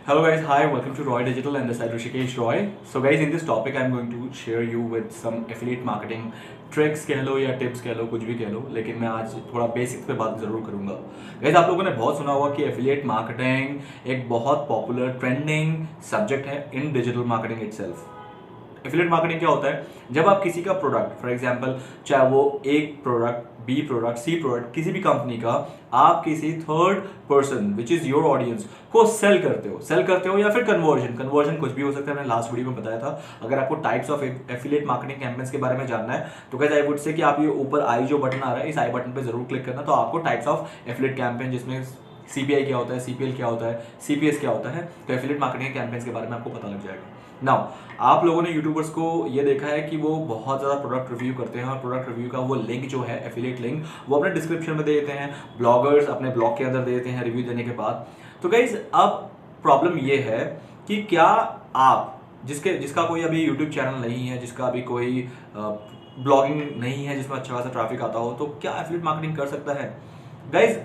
Hello guys, hi, welcome to Roy Digital and this is Rishikesh Roy. So guys, in this topic I'm going to share you with some affiliate marketing tricks कह लो या tips कह लो, कुछ भी कह लो, लेकिन मैं आज थोड़ा बेसिक्स पे बात ज़रूर करूंगा। गाइस, आप लोगों ने बहुत सुना होगा कि एफिलिएट मार्केटिंग एक बहुत पॉपुलर ट्रेंडिंग सब्जेक्ट है इन digital marketing itself. Affiliate marketing क्या होता है? जब आप किसी का प्रोडक्ट, फॉर एग्जांपल चाहे वो एक प्रोडक्ट, बी प्रोडक्ट, सी प्रोडक्ट, किसी भी कंपनी का आप किसी third person which is your audience को सेल करते हो या फिर कन्वर्जन कुछ भी हो सकता है। मैंने लास्ट वीडियो में बताया था। अगर आपको types of affiliate marketing campaigns के बारे में जानना है तो गाइस आई वुड से कि आप ये ऊपर आई जो बटन आ रहा है, इस आई बटन पे जरूर क्लिक करना, तो आपको टाइप्स ऑफ एफिलिएट कैंपेन, जिसमें सीपीआई क्या होता है, सीपीएल क्या होता है, सीपीएस क्या होता है, तो एफिलिएट मार्केटिंग कैंपेन्स के बारे में आपको पता लग जाएगा। नाउ, आप लोगों ने यूट्यूबर्स को ये देखा है कि वो बहुत ज़्यादा प्रोडक्ट रिव्यू करते हैं और प्रोडक्ट रिव्यू का वो लिंक जो है, एफिलिएट लिंक, वो अपने डिस्क्रिप्शन में दे देते हैं, ब्लॉगर्स अपने ब्लॉग के अंदर दे देते हैं रिव्यू देने के बाद। तो गाइज, अब प्रॉब्लम ये है कि क्या आप जिसका कोई अभी यूट्यूब चैनल नहीं है, जिसका अभी कोई ब्लॉगिंग नहीं है जिसमें अच्छा खासा ट्रैफिक आता हो, तो क्या एफिलिएट मार्केटिंग कर सकता है? गाइज,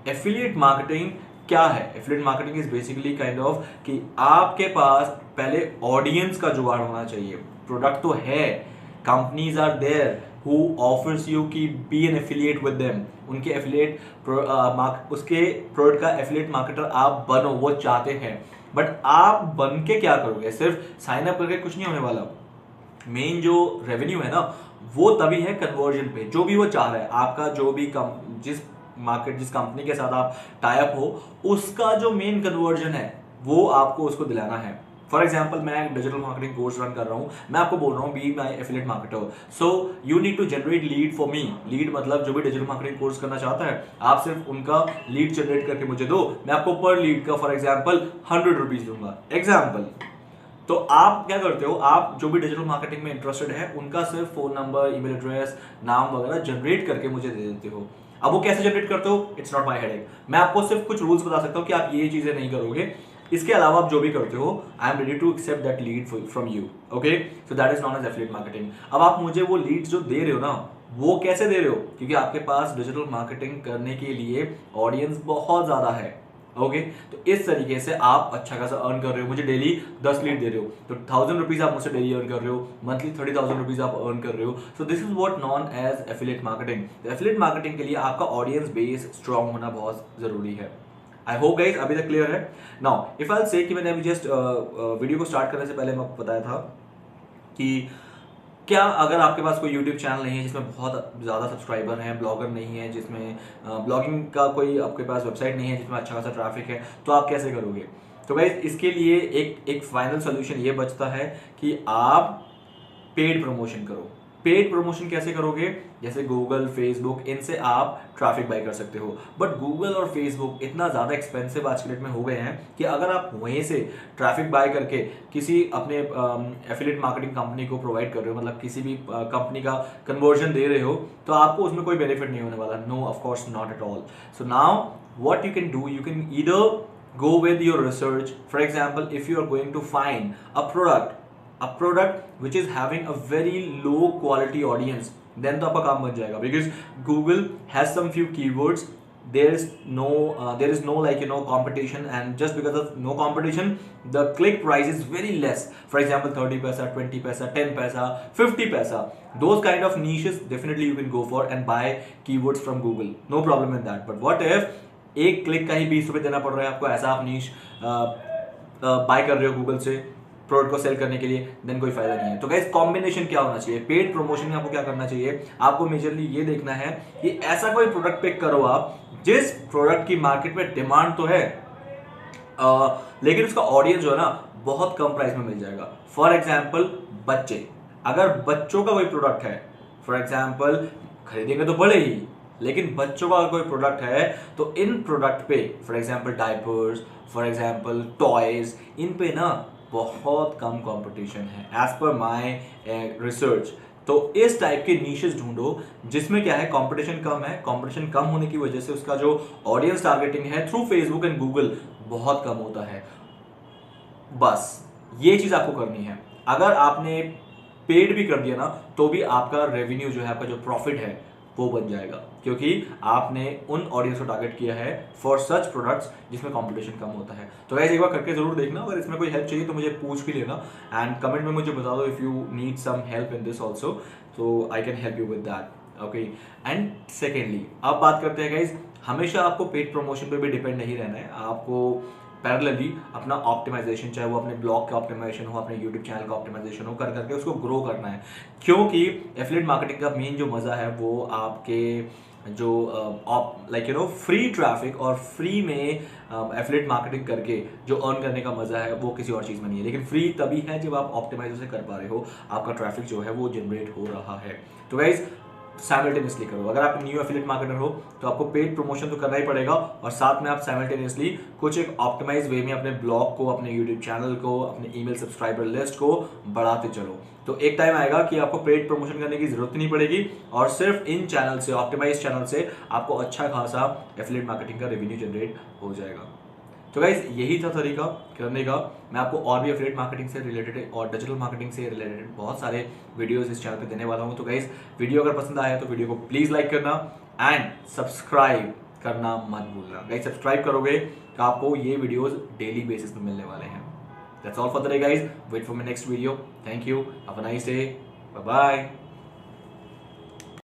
एफिलिएट मार्केटिंग क्या है? Affiliate marketing is basically kind of कि आपके पास पहले ऑडियंस का जुगाड़ होना चाहिए। प्रोडक्ट तो है, companies are there who offers you की be an affiliate with them, उनके एफिलिएट उसके प्रोडक्ट का एफिलिएट मार्केटर आप बनो, वो चाहते हैं। बट आप बन के क्या करोगे? सिर्फ साइन अप करके कुछ नहीं होने वाला। मेन जो रेवेन्यू है ना, वो तभी है कन्वर्जन पे। जो भी वो चाह रहा है, आपका जो भी जिस कंपनी के साथ आप टाई अप हो, उसका जो मेन कन्वर्जन है वो आपको उसको दिलाना है। फॉर एग्जाम्पल, मैं एक डिजिटल मार्केटिंग कोर्स रन कर रहा हूँ, मैं आपको बोल रहा हूँ be my affiliate marketer, so you need to generate lead for me. Lead मतलब जो भी डिजिटल मार्केटिंग कोर्स करना चाहता है, आप सिर्फ उनका लीड जनरेट करके मुझे दो, मैं आपको पर लीड का फॉर एग्जाम्पल 100 रुपीज दूंगा, एग्जाम्पल। तो आप क्या करते हो, आप जो भी डिजिटल मार्केटिंग में इंटरेस्टेड है उनका सिर्फ फोन नंबर, ईमेल एड्रेस, नाम वगैरह जनरेट करके मुझे दे देते हो। अब वो कैसे जनरेट करते हो, इट्स नॉट माई हेडेक। मैं आपको सिर्फ कुछ रूल्स बता सकता हूँ कि आप ये चीजें नहीं करोगे। इसके अलावा आप जो भी करते हो, I am ready to accept that lead from you. Okay, so that is known as affiliate marketing. अब आप मुझे वो लीड्स जो दे रहे हो ना, वो कैसे दे रहे हो? क्योंकि आपके पास डिजिटल मार्केटिंग करने के लिए ऑडियंस बहुत ज्यादा है। ओके, तो इस तरीके से आप अच्छा खासा अर्न कर रहे हो। मुझे डेली 10 लीड दे रहे हो, तो 1000 रुपीज आप मुझसे डेली अर्न कर रहे हो, मंथली 30,000 रुपीज आप अर्न कर रहे हो। So this is what known as affiliate marketing. Affiliate marketing के लिए आपका ऑडियंस बेस स्ट्रांग होना बहुत जरूरी है। आई होप गाइज अभी तक क्लियर है। नाउ इफ आई से कि मैंने अभी जस्ट वीडियो को स्टार्ट करने से पहले मैं आपको बताया था कि क्या अगर आपके पास कोई यूट्यूब चैनल नहीं है जिसमें बहुत ज़्यादा सब्सक्राइबर हैं, ब्लॉगर नहीं है जिसमें ब्लॉगिंग का कोई आपके पास वेबसाइट नहीं है जिसमें अच्छा खासा ट्रैफिक है, तो आप कैसे करोगे? तो गाइस, इसके लिए एक फाइनल सोल्यूशन ये बचता है कि आप पेड प्रमोशन करो। पेड प्रमोशन कैसे करोगे? जैसे गूगल, फेसबुक, इनसे आप ट्रैफिक बाय कर सकते हो। बट गूगल और फेसबुक इतना ज़्यादा एक्सपेंसिव आज के डेट में हो गए हैं कि अगर आप वहीं से ट्रैफिक बाय करके किसी अपने एफिलिएट मार्केटिंग कंपनी को प्रोवाइड कर रहे हो, मतलब किसी भी कंपनी का कन्वर्जन दे रहे हो, तो आपको उसमें कोई बेनिफिट नहीं होने वाला। No, of course not at all. So now what you can do, you can either go with your research. For example, if you are going to find a product which is having a very low quality audience, then तो आपका काम बन जाएगा, because Google has some few keywords. There is no like competition, and just because of no competition, the click price is very less. For example, 30 paisa, 20 paisa, 10 paisa, 50 paisa, those kind of niches definitely you can go for and buy keywords from Google, no problem in that. But what if एक click का ही 20 रुपये देना पड़ रहा है आपको, ऐसा आप नीश बाय कर रहे हो गूगल से प्रोडक्ट को सेल करने के लिए, देन कोई फायदा नहीं है। तो गाइस, कॉम्बिनेशन क्या होना चाहिए? पेड प्रमोशन में आपको क्या करना चाहिए? आपको मेजरली ये देखना है कि ऐसा कोई प्रोडक्ट पिक करो आप जिस प्रोडक्ट की मार्केट में डिमांड तो है, लेकिन उसका ऑडियंस जो है ना बहुत कम प्राइस में मिल जाएगा। फॉर एग्जाम्पल, बच्चे, अगर बच्चों का कोई प्रोडक्ट है, फॉर एग्जाम्पल खरीदेंगे तो पड़े ही, लेकिन बच्चों का अगर कोई प्रोडक्ट है तो इन प्रोडक्ट पे, for example diapers, for example toys, इन पे ना बहुत कम कंपटीशन है एज पर माय रिसर्च। तो इस टाइप के नीशेस ढूंढो जिसमें क्या है, कंपटीशन कम है। कंपटीशन कम होने की वजह से उसका जो ऑडियंस टारगेटिंग है थ्रू फेसबुक एंड गूगल बहुत कम होता है। बस ये चीज आपको करनी है। अगर आपने पेड भी कर दिया ना, तो भी आपका रेवेन्यू जो है, आपका जो प्रॉफिट है, वो बन जाएगा, क्योंकि आपने उन ऑडियंस को टारगेट किया है फॉर सच प्रोडक्ट्स जिसमें कंपटीशन कम होता है। तो गाइस एक बार करके जरूर देखना, अगर इसमें कोई हेल्प चाहिए तो मुझे पूछ भी लेना एंड कमेंट में मुझे बता दो if you need some help in this also, तो I can help you with that. Okay, and secondly अब बात करते हैं गाइज, हमेशा आपको पेड प्रमोशन पे भी डिपेंड नहीं रहना है, आपको पैरेलली अपना ऑप्टिमाइजेशन, चाहे वो अपने ब्लॉग का ऑप्टिमाइजेशन हो, अपने यूट्यूब चैनल का ऑप्टिमाइजेशन हो, कर करके उसको ग्रो करना है। क्योंकि एफिलिएट मार्केटिंग का मेन जो मजा है वो आपके जो like you know free traffic और फ्री में एफिलिएट मार्केटिंग करके जो अर्न करने का मजा है वो किसी और चीज़ में नहीं है। लेकिन फ्री तभी है जब आप ऑप्टिमाइज उसे कर पा रहे हो, आपका ट्रैफिक जो है वो जनरेट हो रहा है। तो गाइज साइमल्टेनियसली करो, अगर आप न्यू एफिलिएट मार्केटर हो तो आपको पेड प्रमोशन तो करना ही पड़ेगा, और साथ में आप साइमल्टेनियसली कुछ एक ऑप्टिमाइज वे में अपने ब्लॉग को, अपने यूट्यूब चैनल को, अपने ईमेल सब्सक्राइबर लिस्ट को बढ़ाते चलो। तो एक टाइम आएगा कि आपको पेड प्रमोशन करने की जरूरत नहीं पड़ेगी, और सिर्फ इन चैनल से, ऑप्टिमाइज चैनल से आपको अच्छा खासा एफिलिएट मार्केटिंग का रेवेन्यू जनरेट हो जाएगा। तो गाइज यही था तरीका करने का। मैं आपको और भी एफिलिएट मार्केटिंग से रिलेटेड और डिजिटल मार्केटिंग से रिलेटेड बहुत सारे वीडियोस इस चैनल पे देने वाला हूँ। तो गाइज वीडियो अगर पसंद आया तो वीडियो को प्लीज लाइक करना एंड सब्सक्राइब करना मत भूलना। गाइज सब्सक्राइब करोगे तो आपको ये वीडियोस डेली बेसिस पे मिलने वाले हैं। That's all for the day guys, wait for my next video. Thank you, have a nice day, bye bye.